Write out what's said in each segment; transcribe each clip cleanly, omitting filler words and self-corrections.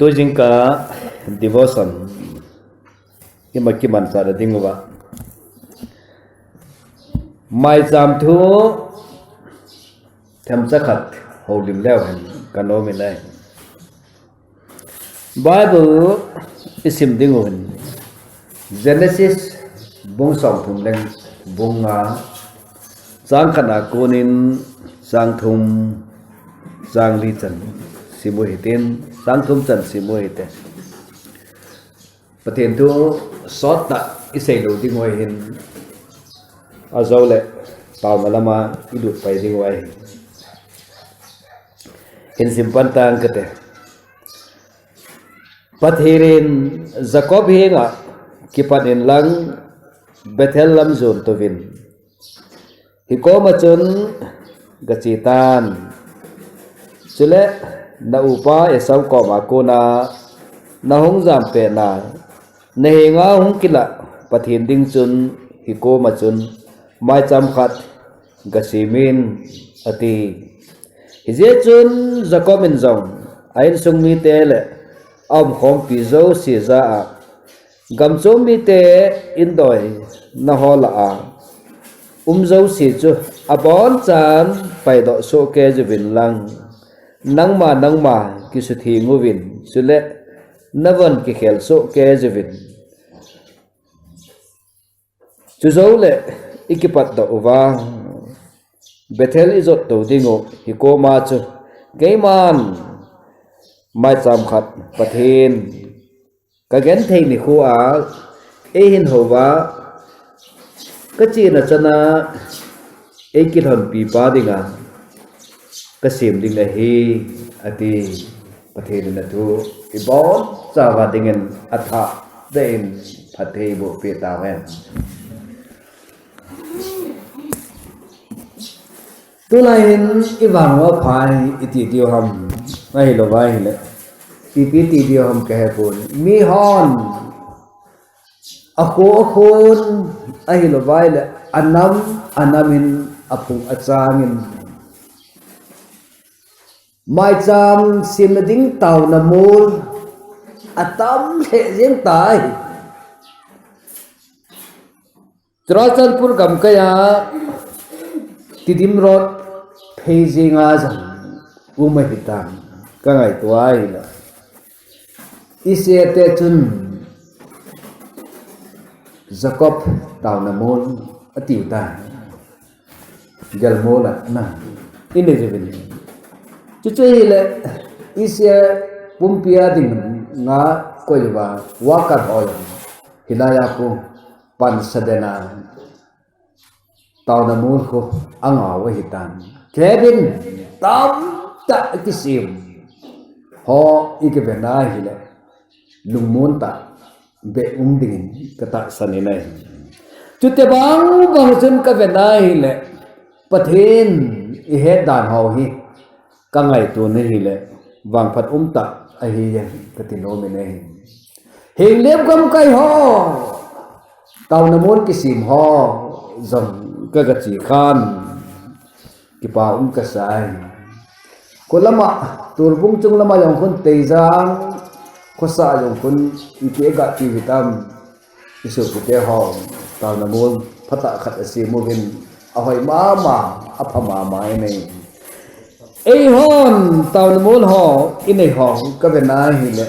tu jingka devotion kiman sa da dingwa Maichaam thu tham sakhat holim leo han kano mi lai Bible isim dingun Genesis bung song thum leng bunga sang khana konin sang thum sang li chan simu hitin sang thum chan simu hite pathen thu sot ta isei lo dingoi hin azole tao malama idut pai dingoi in simpan tang kate pathirin Jacob hinga kipan in lang Bethel lam zon tovin hikoma chun gachitan chule na upa esau ko ma ko na hong jam pe na nehinga hong kila pathin ding chun hikoma chun Maichaam khat gasimin ati hije chun Jacob in zong ain sung mi tele om khom pi zo si za a gam chom mi te indoi na hola a zo si chu abon chan pai do so ke jwin lang nang ma ki su thi nguvin sule navan ki khel so ke jwin chu zo le ikipat da uwa Bethel izot to dingo hikoma chu geiman Maichaam khat pathin kagen thei ni khu a hin howa kachi na chana ekilhon pi pa dinga kasim ding la hi ati pathin na thu ibon chawa dingen atha dein phathei bo pe ta wen tulain iwanwa phai iti dio ham ngai lo vai le ti dio ham ke pun mi hon akhon ai lo vai le anamin apung achangin Maichaam simding taw na mul atam le jeng tai Trachalpur gam kaya tidim rot phejinga jang umahitan kangai tuai la ise te chun Jacob taw na mol atiu ta galmola na ine jevin chuchu ile ise pumpia ding nga koiwa waka hoy hilaya ko pan sadena taw na mol ko angaw hitan Kevin tam ta kisim ho ikebena hile lungmon ta be ding kata saninai chute bang chun ka bena hile pathin I he dan ho hi kangai tu ne hile wang phat ta a hi katino me ne hing lem kam kai ho taw na mon kisim ho zam ka chi khan ki pa ka sai kolama turbung chung lama yong kun teizang khosa yong kun ike ga ti vitam isu pute ho taw na mon phata khat asi movin ahoi mama aphama mai nei ei hon taw na mon ho inei ho ka bena hi le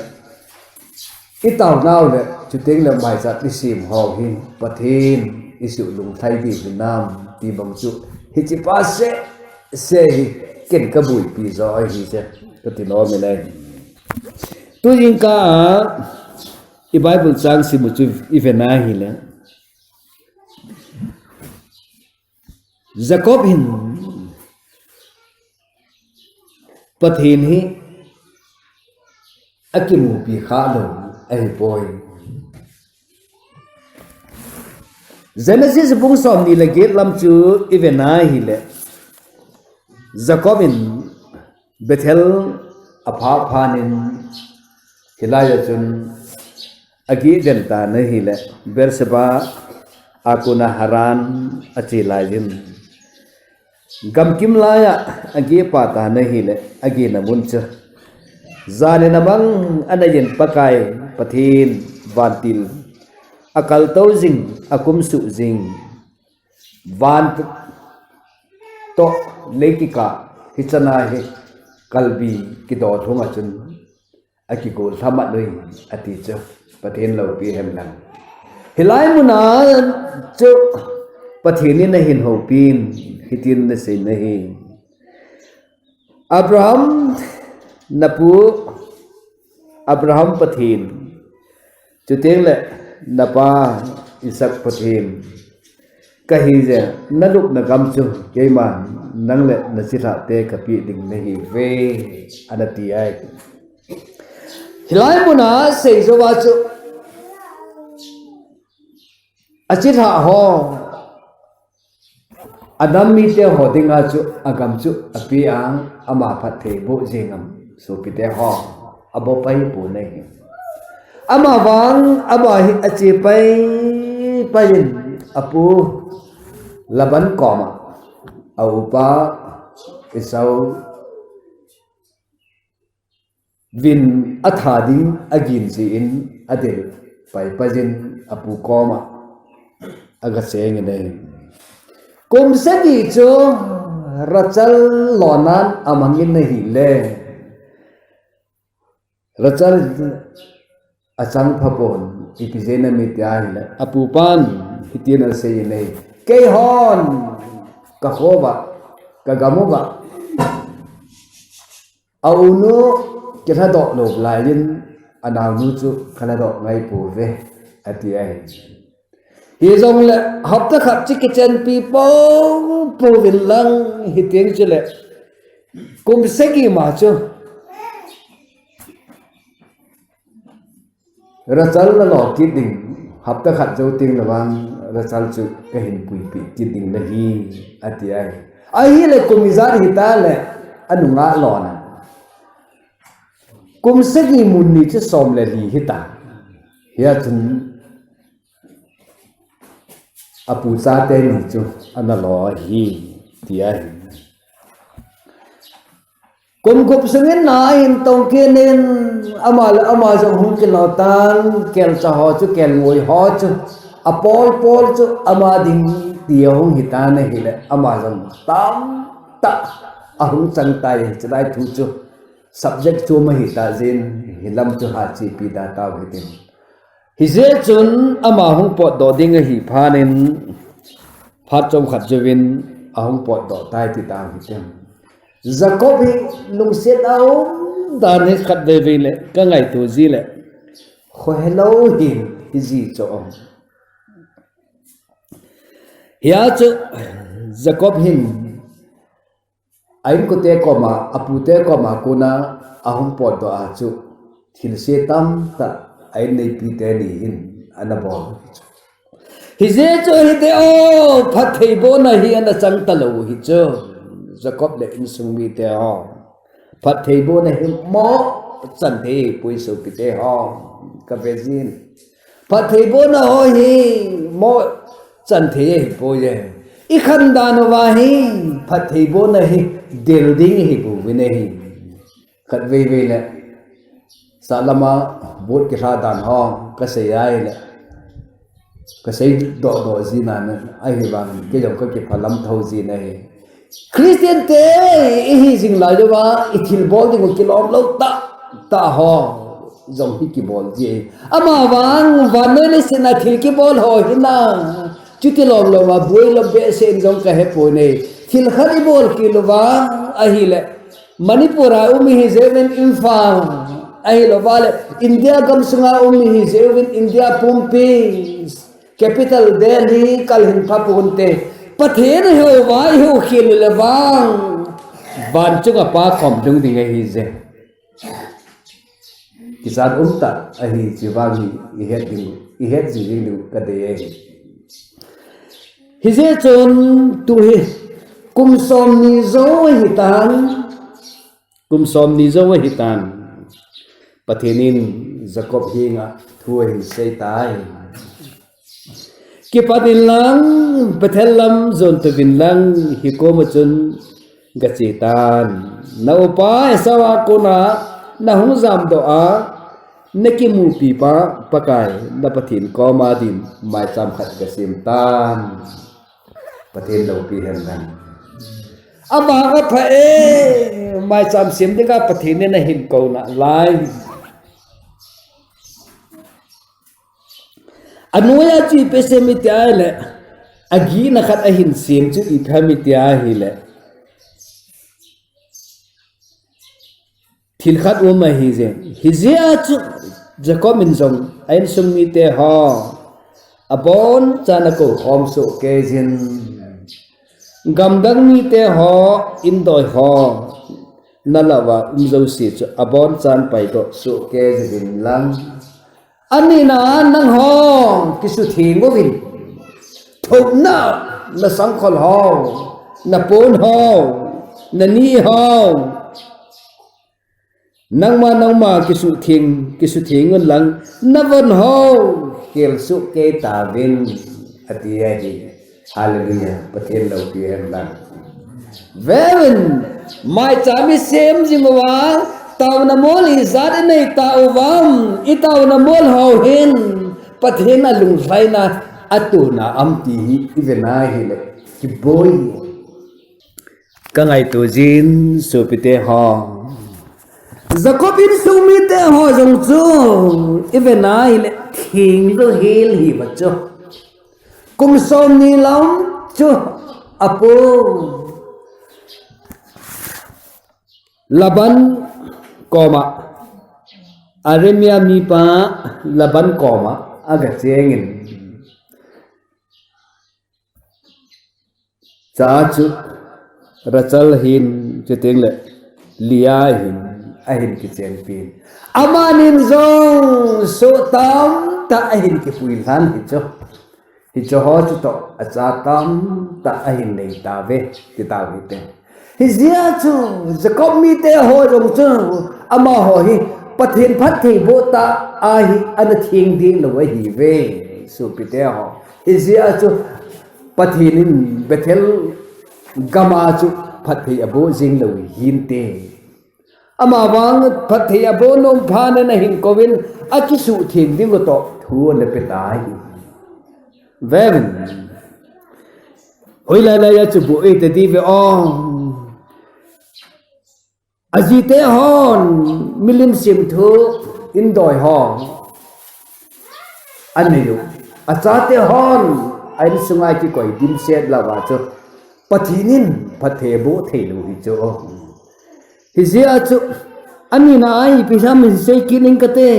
I taw naw le chuteng le mai sa isim ho hi pathin isu lung thai bi nam ti bang chu hi chi pa se hi ken ka bui pi zo ai hi se ka ti no me nei tu jing ka I Bible chang si mu chu ivena hi le Jacob hin pathin hi akimu pi kha lo ai boy Genesis bung som ni le get lam chu ivena hi le Jacob in Bethel apha phanin hilaya chun agi denta na hi le Berseba akuna haran achi lajin gam kim laya agi pata na hi le agi na muncha zane namang anayin pakai pathin vantil akal to jing akum su jing van to lekika hichana he kalbi kido thunga chun akiko thama noi ati cho pathin lo pi hemlang hilai muna cho pathin ni na hin ho pin hitin na sei nahi Abraham napu Abraham pathin chuteng le napa Isaac pathin kahi je naluk na kam chu keima nang le na sira te kapi ding nahi ve anati ai hilai muna sei zo wa chu achira ho Adam mi te ho dinga chu agam chu api ang ama phathe bo jengam so pite ho abo pai pu nei ama wang aba hi achi pai pain apu laban koma au pa isau vin athading agin si in adil pai pajin apu koma aga seng nei kum sagi chu rachal lonan amangin nahi le rachal achang phapon ipizena mityai le apupan hitina sei nei ke hon ka khoba ka gamuba aunu ketha do lo lain anaunu chu khala do ngai pu ve ati ai hi zong le hapta khap chi kitchen people pu vin lang hi tieng chu le kum segi ma chu rachal la lo ki ding hapta khat jo ting lawang rachal chu ka hin pui pi ki ding na hi ati ai hi le kum izar hi ta le anunga lo na kum segi mun ni chu som le li hi ta ya chun apu sa te ni chu analo hi ti ai kum gup sungin na in tong kinin ama jong hun ke lautan kel cha ho chu kel ngoi ho chu apol pol chu ama ding ti hong hita na hile ama jong tam ta ahung chang tai chai thu chu subject chu ma hita jin hilam chu ha chi pi da ta hitin hize chun ama hung pot do ding hi phanin phat chom khat jewin ahung pot do tai ti ta hitin Jacob hi lung set au dan he khat ve ve le ka ngai tu ji le kho hello hin ji cho ya chu Jacob hin ain ko te ko ma apu te ko ma kuna ahung pot do a chu thil se tam ta ain nei pi te ni hin anabo hi je chu hi te o phat thei bo na hi ana chang ta lo hi chu Jacob le in sung mi te ho phat thei bo na hi mo chan the pui so pi te ho ka vezin phat thei bo na ho hi mo chan the po ye i khan dan wa hi phat thei bo na hi del ding hi bu vi ne hi khat ve ve le salama bot ki ra dan ho ka se ai le ka se do ji na na ai hi ban ke jong ka ki phalam thau ji na hi Christian te hi jing la jo ba ithil bol ding ki lom lo ta ho jong hi ki bol ji ama wang van ne se na thil ki bol ho hi na chuti lom lo ma boi lo be se jong ka he po ne thil khari bol ki lo wa a hi le manipura umi hi zeven infam a hi lo ba le India gam sunga umi hi zeven India pumpi capital Delhi kalhin pha punte pathen ho vai ho khil le wang ban chunga pa khom dung ding hi je kisan umta ahi jiwangi i het jing ka de hi je chon tu hi kum som ni zo hi tan pathenin Jacob hinga thuai sei tai ki padin lang pathelam zon to bin lang hi ko ma chun gachitan nau pa sawa ko na na hung zam do a nekimu pipa pakai na pathin ko ma din Maichaam Ga-semtan pathin lo pi hen dan ama ka pha e Maichaam sim de ka pathin ne na hin ko na lai anuya chi pese mi tia le agi na khat a hin sim chu I phami tia hi le thil khat o ma hi je a chu Jacob min zong ain sum mi te ha abon chana ko hom so ke jin gamdang mi te ho in doi ho nalawa umzo si chu abon chan pai do so ke jin lang ani na nang ho kisu thing go win thok na na sang khol ho na pon ho na ni ho nang ma kisu thing ngon lang navan ho kel su ke ta vin atia hi hallelujah pathen lo pi hem lang veven Maichaam sem jingwa taw na mol I zat nei ta uwam I taw na mol ho hin pathen alung faina atuna amti hi vena hi le ki boy kangai to jin supite ho Jacob in sumi te ho jong chu even ai le thing do hil hi bacho kum som ni lam chu apo laban koma aremia mi pa laban koma aga chengin cha chu rachal hin cheteng le lia hin ahin ki champion amanin zong so tam ta ahin ki puilhan hi cho ho chu to acha tam ta ahin nei ta ve ti ta vi te hi zia chu Jacob mi te ho rong chu ama ho hi pathin phat thi bo ta a hi an thing ding lo hi ve su pi te ho hi zia chu pathin bethel gama chu phat thi abo jing lo hin te ama wang pathi abo nom phane na hin kovin akisu thing ding to thu le petai veven hoila la ya chu bu e te di ve on azite hon milim sim thu in doi hon anayu achate hon ain sungai ki koi dim set la wa chu pathinin pathe bo thelu hi chu hizia chu anina ai pisam sei kining kate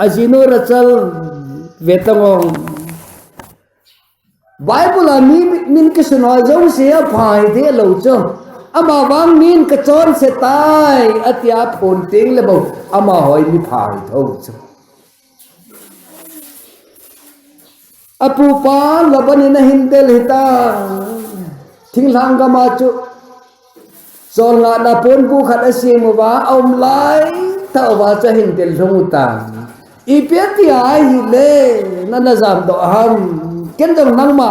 azino rachal vetangong bible ami min ke suno jong se phai de lo chu ama wang min ka chon se tai atia phon ting le bo ama hoi mi phai tho chu apu pa laban na hindel hita thinglang ga ma chu Sol nga na pon bu khat asim wa om lai ta wa cha hin tel thong ta ipeti ai hi le na zam do ham ken dong nang ma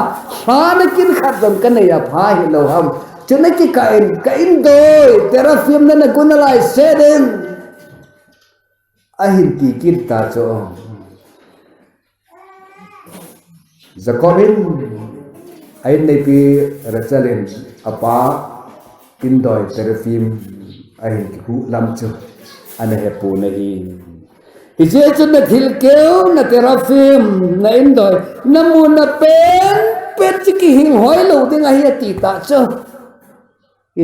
ha na kin khat dong kan ya pha hi lo ham chune ki ka in doi tera film na gunalai seden ahin ki kin ta cho Jacobin ain nei pi rachalin apa Indoi terfim ahin ki hu lam chu ana he pu na hi je chu na thil keu na terfim na indoi namu na pen pet chi ki hing hoi lo ding a hi ti ta chu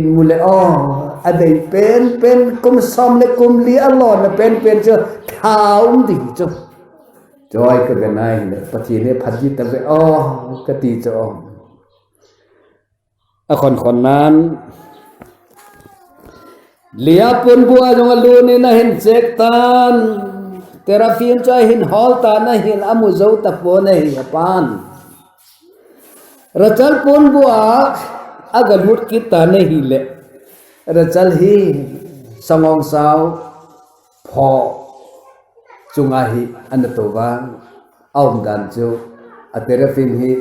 in mule o adai pen kum som le kum li alon na pen chu thaum di chu joy ka ga nai ne pathi ne phaji ta ve o ka ti chu a khon nan Lia pun bua jong alu ni na hin cek tan terafim cha hin hol ta na hin amu zo ta po na hi pan rachal pun bua agalut kita na hi le rachal hi samong sao pho chunga hi an to wa aum dan chu aterafim hi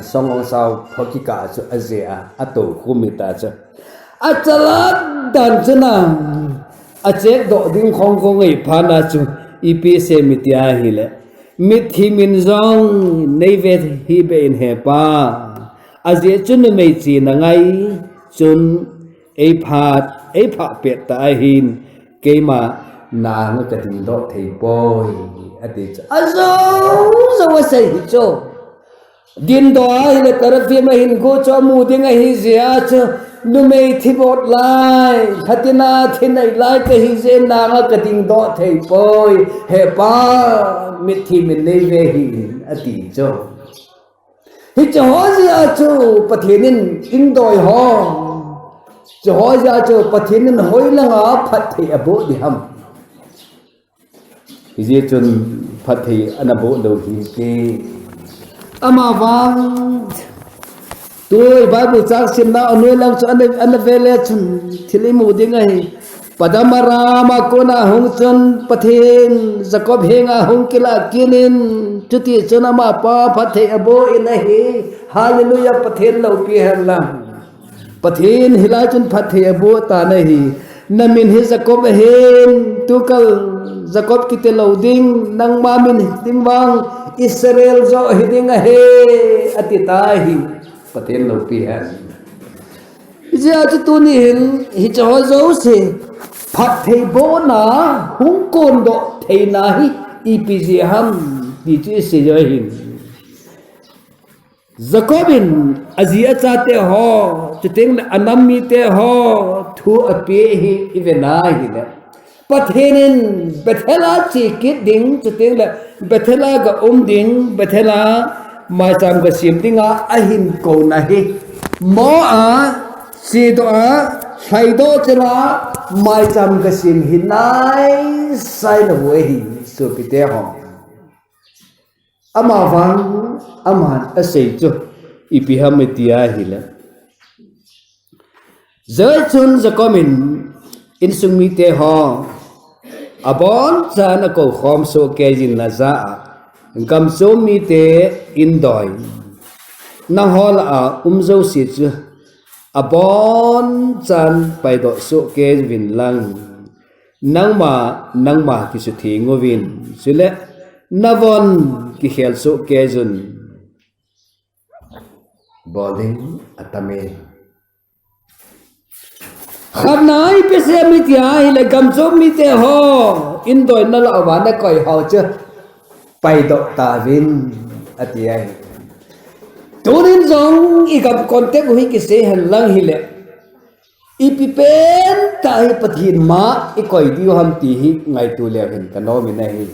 samong sao pho ki ka chu azea ato kumita chu achalat dan chana a check do ding khong khong ei phana chu ipi se mitia hi le mit hi min zong nei ve hi be in he pa aje chun mei chi na ngai chun ei pha pe ta hin keima na nga ka ding do thei poi ati azo zo sai hi cho din do ai le tarafi ma hin go cho mu ding a hi zia cho nu mei thi bot lai phatina thinai lai ka hi je na nga ka ding do thei poi he pa mit thi min nei ve hi ati cho hi cho ho zia cho pathinin ing doi ho cho ho zia cho pathinin hoi la nga phat thei abo di ham hi je chun phat thei anabo do hi ke ama wang tôi Bible chắc xem na anoi lang cho anh vele chun thili mu ding ai padamara ma kona hong chun pathin Jacob henga hong kila kinin chuti chuna ma pa phathe abo in hi hallelujah pathin lo pi hela pathin hilai chun phathe abo ta nahi namin hi Jacob hen tukal Jacob kite lo ding nang ma min ding wang Israel zo hiding he atitahi pathen lo pi han ja chu tu ni hin hi cho zo se phat thei bo na hung kon do thei na hi ipg ham ti chi se jo hin Jacobin azia cha te ho chiteng anami te ho thu ape hi ivena hi le pathenin bethela chi kit ding chiteng le bethela ga ding bethela Maichaam Ga-semtan ahin ko na hi mo a si do a sai do chela Maichaam Ga-sem hinai sai na we hi so pite ho ama wang aman asei chu ipiham tia hila zachun zakomin insumi te ho abon chana ko khom so ke jin na za gam so mi te indoi na hol a umzo si chu abon chan pai do so ke vin lang nangma ki su thi ngovin sile navon ki khel so ke jun bowling atame khamnai pe se mi tia ile gam so mi te ho indoi na la wa na koi ho chu pai do ta vin atiai tunin zong i gam contact hui ki se han lang hile ipi pen ta hi pathin ma i koi dio ham ti hi ngai tu le hin ka no mi na hi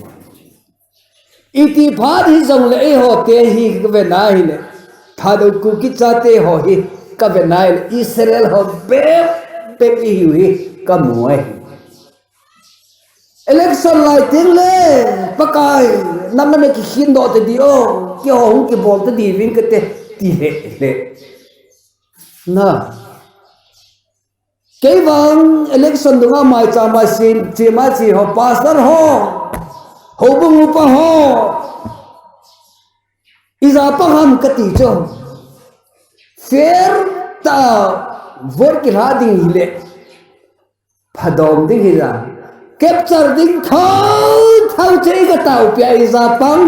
iti phad hi zong le ho te hi ve na hi le Thadou-Kuki cha te ho hi ka ve na hi Israel ho be hi hi ka muai election lighting le pakai namna ki hindo te dio ki hong ki bol te di vin ke te ti le na cái vang election đúng không mai cha mai xin chỉ mai chỉ họ pastor ho bung upa ho iza pa ham kati cho fair ta vor ki ha ding le phadom ding hi ra capture ding thau che ga tau pia iza pang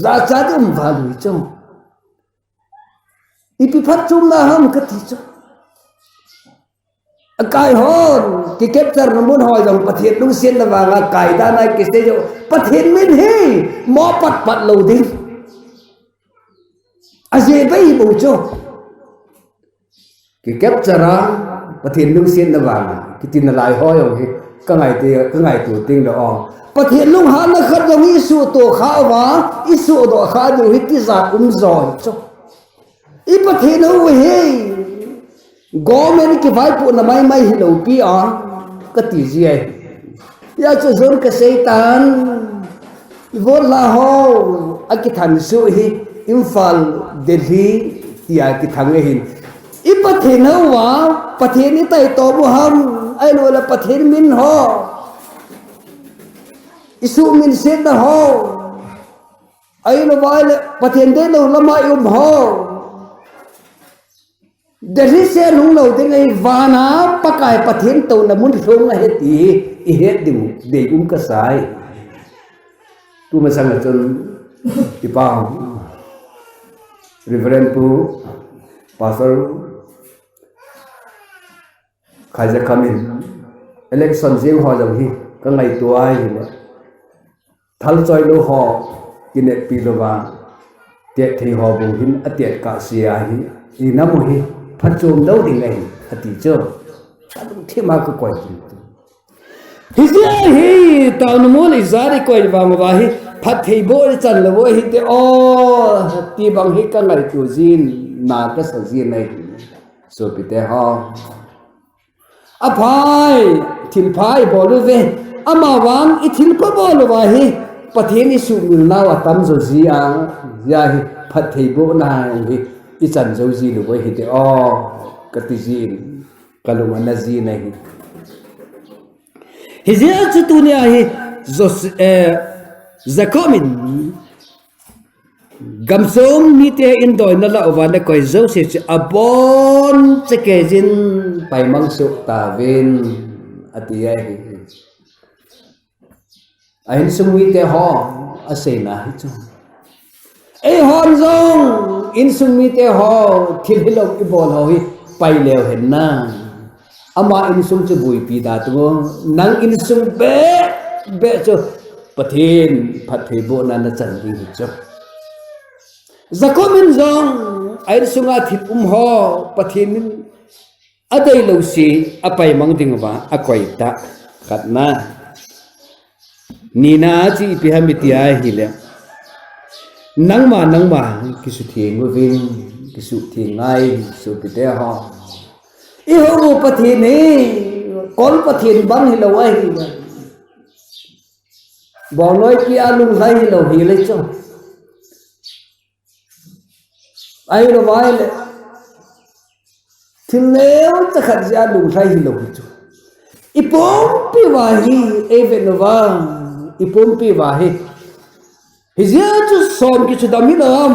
za cha dum va lui cho ipi phat chum na ham kati cho kai hon ki capture namun hoi dong pathian lung sen la wanga kai da nai ki se jo pathian min hi mo pat lo ding aje bai bu cho ki capture ra pathian lung sen la wanga ki tin lai hoi ong hi ka ngai tu ting lo ong pathian lung han na khat dong isu to kha wa isu do kha du hi ti za zoi cho I pathian ho he government ki vai pu na mai hilo pi a ka ti ji ai ya cho zon ka seitan ivor la ho akithan su hi Imphal Delhi tia ki thang hin I pathin ho wa pathin ni tai to bu ham ai lo la pathin min ho isu min set na ho ai lo wa pathin de lo lama ho เดี๋ยวเสียลุงเราได้ไงวานาปะกายปะเทียนตัวน้ำมันลงไอ้ตีอีเฮ็ดดิ่งเด็กกระสายตัวมาสั่งจนที่ป้าReverend Pu Pastorใครจะcome in election เสียงหอจังฮีก็ไงตัวไอ้เนี่ยทัลจอยโลหอกินเนปีโลวาเตียที่หอบุหินอเตียกาเสียฮีอีน้ำมุฮีพัดโจมเล่าดิ่งไงอติเจ้าที่มาก็ก่อยจริงฮิเสียฮีตาวนมุนอิจาริก่อยวางว่าฮีพัดที่บ่ได้จันละว่าฮีเตโอที่บางฮีก็ไงตัวจีนนาก็สัจีนไงสุดพิเตหออภัยทิลพายบอลเวอามาวางอิทิลก็บอลว่าฮีปะเทนิสุมิลนาวตัมโจจีอ่ะยาฮีพัดที่บ่นาฮีอิจันโจจีละว่าฮีเตโอกติจีนกะลุมันจีนไงฮิเซียจุตุเนี่ยฮีzakomin gamsom ni te indoi na la owana koi zo se abon chekejin paimang su tavin atia hi ahin sumwi te ho asena hi chu e hon zong in sumwi te ho thilhilok ibol ho hi paileo hen na ama in sum chu bui pi da tu nang in sum be chu pathin phat thei bo na na chan ri chu zakomin zong ai sunga thit ho pathin adai lo si apai mang ding wa akoi ta katna nina chi pi hamitia hile nangma kisu thieng win kisu thiengai su pi te ho I ho pathin ni kol pathin bang hi lo ai bỏ nói kia lung hay là hì lấy cho ai nó nói là thì nếu ta khát ra lung hay là hì cho ipom pi wahi even nova ipom pi wahi hi zia chu som ki chu dami nam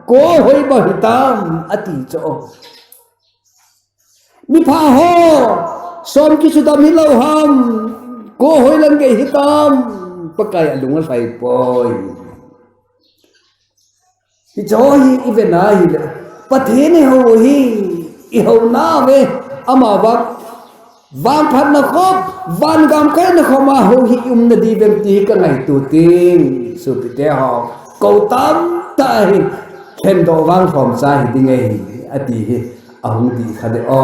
ko hoi ba hitam ati cho mi pha ho som ki chu dami lo ham ko hoi lang ke hitam pakai alunga sai poi hi johi ivena hi pathene ho hi I ho na ve ama van phat na khop van gam kai na khoma ho hi na di vem ti ka ngai tu ting su pi te ho ko tam ta hi khen do wang phom sa hi ding ei ati hi ahung di khade o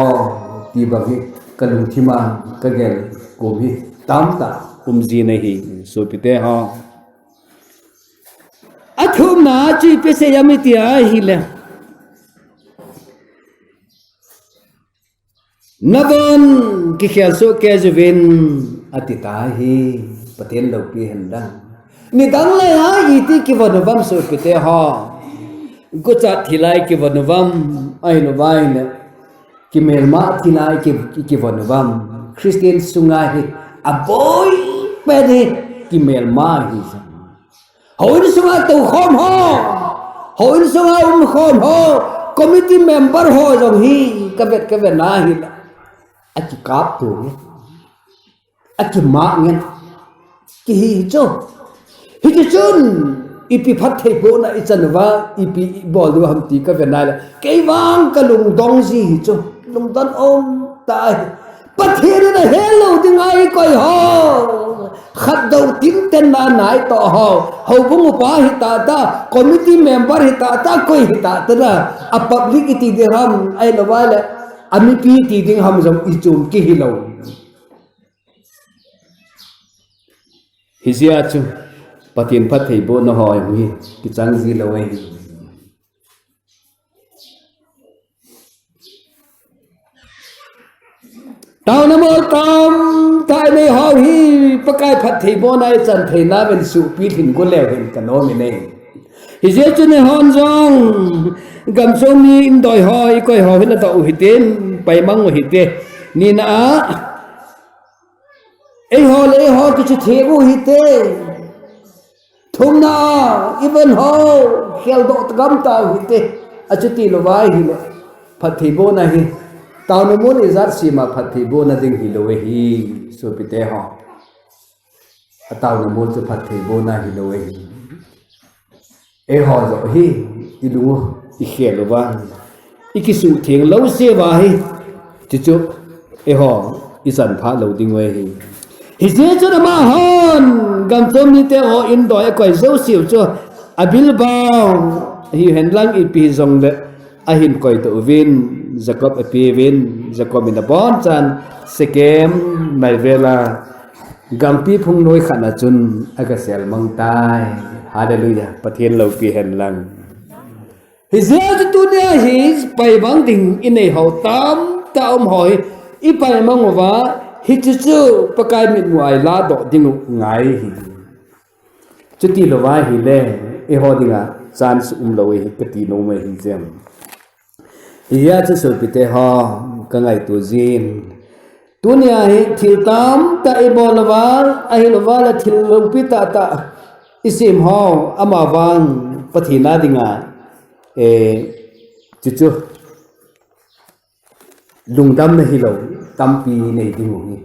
ti ba hi kalung thima ka gel ko hi tam ta ji nahi so pite ha athum na chi pe se yamiti a hile navon ki khel so ke jevin atita hi paten lo pi hendang ni dang le ha iti ki vonavam so pite ha gocha thilai ki vonavam ai no vai ne ki melma thilai ki vonavam christian sunga hi a boy pede ki melma hi hoin sunga to khom ho hoin sunga khom ho committee member ho jong hi ka vet na hi aki kap tu aki ma ngen ki hi cho hi ki chun ipi phat thei po na ichanwa ipi bol du ham ti ka vet na la ke wang ka lung dong ji hi cho lung dan om tai pathin na hello ding ai koi ho khat dau tin ten na nai to ho ho bung pa hi ta committee member hi ta koi hi ta na a public ti de ram ai lo wala ami pi ti ding ham jam I chum ki hi lo hi sia chu pathin phat thei bo na hoi hi ki chang ji lo ai tao nam tam tai nei ho hi pakai phat thei bo nai chan thei na ben su pi thin ko lew hen ka no mi nei hi je chu ne hon jong gam song ni in doi hoi koi ho hin ta u hi ten pai mang hi te ni na e ho le ho ki chu the bu hi te thum na even ho khel do gam ta hi te a chu ti lo vai hi le พัทธิโบนะฮีตาวนมุนอิจัดสีมาพัทธิโบนะดิ่งฮิโลเวฮีสุปิเตหอตาวนมุนสุพัทธิโบนะฮิโลเวฮีเอหอจะฮีอิลูอิเขียนว่าอีกิสุเทียงเล่าเสียว่าฮีจุเอหออิสันพาเล่าดิ่งเวฮีฮิเจจุนมาฮอนกำจมนิเตหออินดอยก่อยเจ้าสิวจ้าอบิลบาวฮีเห็นลังอีปีซงเดอหินก่อยตัววินจะกบอปีวินจะกบมินาบอนจันสเกมไม่เวลากัมปีพุงน้อยขนาดจุนอากาเซลมังตายฮาเลลูยาประเทศเราปีเห็นลังฮิเซลตัวเนี่ยฮิไปบางดิ่งอินในเขาตามหอยอีไปมังว่าฮิจูปะกายมิดมวยลาดดิ่งไงจุดที่เราว่าฮิเล่เอหอดิ่งอ่ะจานสุเราฮิกติโนไม่ฮิเซมยาจะสุดพิเตหอกังไงตัวจีนตัวนี้ให้ทิลตามตาอิบอลวาลไอฮิลวาลทิลลงพิตาตาอิสิมหออามาวังปฏินาดิงาจุลุงดำไม่ฮิโลตัมปีในดิ่งนี้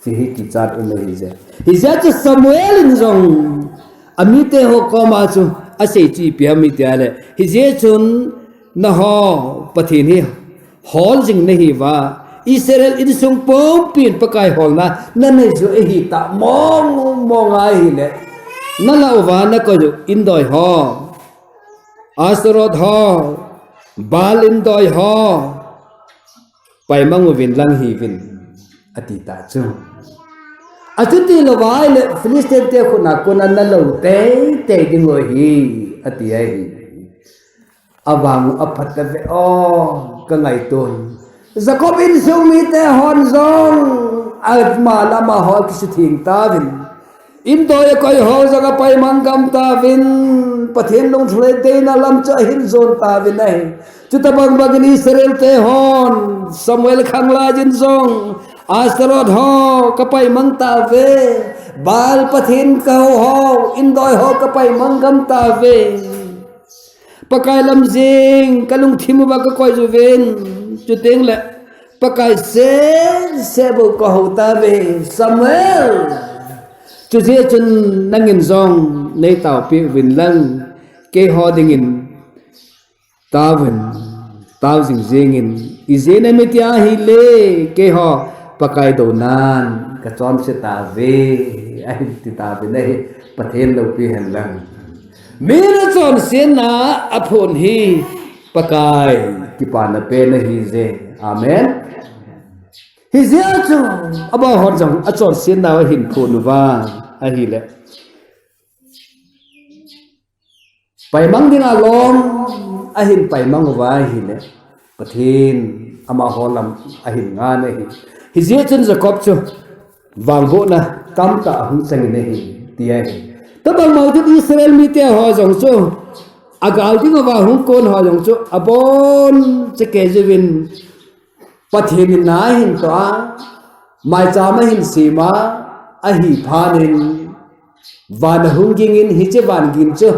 สิฮิกิจาร์อุนไม่ฮิเจฮิเจจะสมุเอลินซงอามิเตหกมาจูอาศัยจีเปียมิเตอะไรฮิเจจุนนะฮะปฏินี้ฮอลจิงนี่ว่าอิสราเอลอินทรงปอมปีนปะกายฮอลนะนั่นให้จูเอหิตามองไงเนี่ยนั่นละว่านักก็จูอินดอยฮออาสรอดฮอบาลอินดอยฮอไปมังวินลังฮีวินอติตาจูอาจุดที่ละว่าเลยฟิลิสเตียนเตะคนนั้นนั่นเราเตะดิ่งหัวฮีอติไอabang apat kafe kangai ton Jacob in sumi te hon zong at malama ho kisuting tavin imdoy koi ho jaga pai mangam tavin pathen long thle te na lam cha hin zon tavin nai chutabang bagin Israel te hon Samuel khangla jin zong asrod ho kapai mang tave bal pathen ka ho imdoy ho kapai mangam tave pakai lam jing kalung thimu ba ka koi juven chuteng le pakai se bo ko hota ve Samuel chu je chun nangin zong nei tau pi win lang ke ho dingin tau jing in izena metia hi le ke ho pakai do nan ka chom se ta ve ai ti ta ve nei pathen lo pi hen lang मेरे चोन से ना अपुन ही पकाय कि पाना पे नहीं जे आमेन ही जे अचो अब हर जंग अचोन से ना हिन फोनुवा अहिले पैमंग दिना लोम अहिन पैमंग वा हिले पथिन अमा होलम अहिन nga nei hi je chen jacob chu wangbo na kam ta hung sang nei tiai tabang mau tu Israel mi te ho jong chu agal ding wa hung kon ho jong chu abon che ke jewin pathin na hin to a Maichaam hin sima a hi phanin van hung ging in hi che van gin chu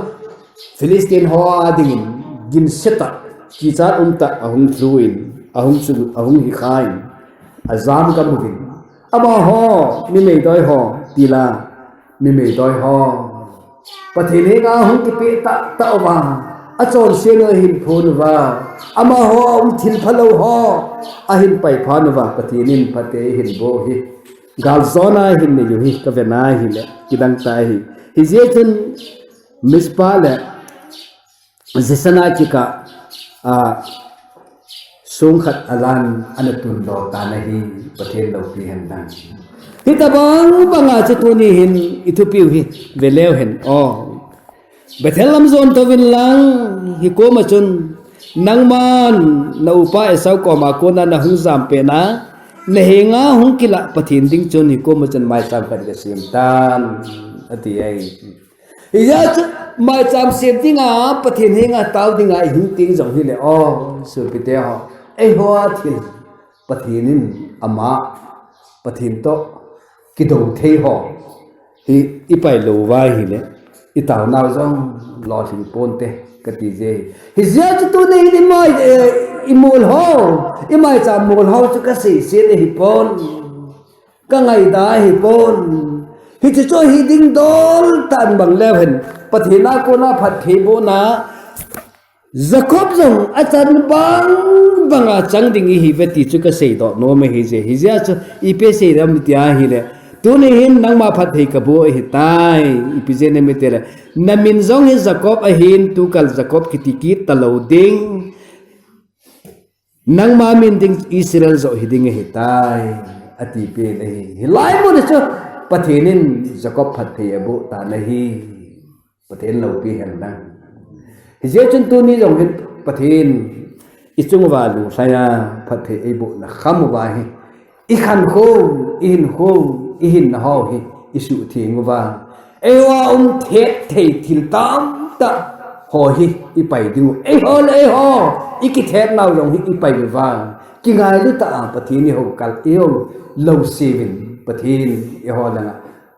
Philistine ho ading gin seta ki chat ta ahung thluin ahung hi khain azam ka mugin aba ho mi mei doi ho tila mi mei doi ho pathine ga hung ki pe ta wa achon se no hin phun wa ama ho thil phalo ho a hin pai phan wa pathinin phate hin bo hi gal zona hin ne yu hi ka vena hi le kidang ta hi hi je chun mispa le zisana ki ka sung khat alan anatun do ta na hi pathen lo pi hen dan hitabang banga chetuni hin ithupiu hi veleu hen bethelam zon to vin lang hi ko ma chun nangman na upa esau ko ma ko na hung zam pe na nehenga hung kila pathin ding chun hi ko ma chun Maichaam Ga-semtan ati ai iya Maichaam Ga-semtan pathin henga taw dinga hin ting jong hi le su pite ho ei ho thil pathinin ama pathin to ki do thei ho hi ipai lo wa hi le itao nào trong lo hình ponte cái gì gì thì giờ cho tôi này đi mai imol ho imai chạm mol ho cho cái gì xí hi pon cái ngày đó hi pon hi chỉ cho hi ding dol tan bằng leo hình bắt hi na cô na phát hi bo na Jacob zong achan bang banga chang ding hi ve ti chu ka sei do no me hi je hi ja chu ipe sei ram tia hi le tu ni hin nang ma phat hi ka bo hi tai ipe je ne me tere namin zong hi Jacob a hin tu kal Jacob kitiki talo ding nang ma min ding Israel zo hi ding hi tai ati pe ne hi lai mo ne chu pathinin Jacob phat hi abu ta na hi pathen lo pi hen nang giờ chúng tôi ní dòng hết bát thiên ít chung vào đủ sai à bát thiên ấy bộ là khăm một vài ít khăn khô in khô in hao hi ít sự thiền vào ấy hoa ông thiệt thầy thiền tám ta hỏi hi ít bảy tiếng ấy ho ít cái thiệt nào dòng hi ít bảy vào cái ngày lúc ta bát thiên này họ cả yêu lâu xuyên bát thiên ấy ho là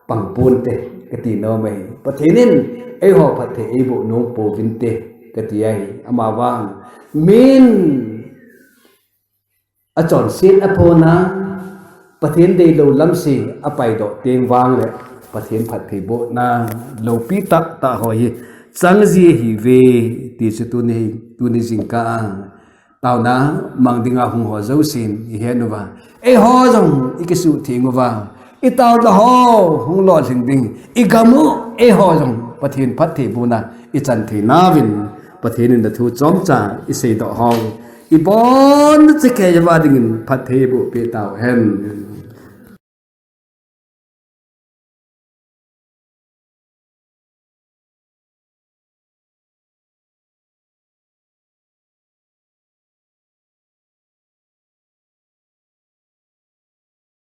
bằng buôn tê cái tiền nào mày bát thiên nên ấy họ bát thiên ấy bộ nông bộ vinh tê cái tiai ama wang min a chon sin apona pathin dei lo lamsi apai do teng wang le pathin phat thei bo na lo pi tak ta hoi chang ji hi ve ti chu tu ni jingka tao na mang dinga hung ho zo sin hi henuwa e ho jong ikisu thingwa i tao da ho hung lo sing ding i gamu e ho jong pathin phat thei bu na i chan thei na win pathen in the thu chom cha I say do hong I bon che ke ja ba ding phat the bu pe tao hen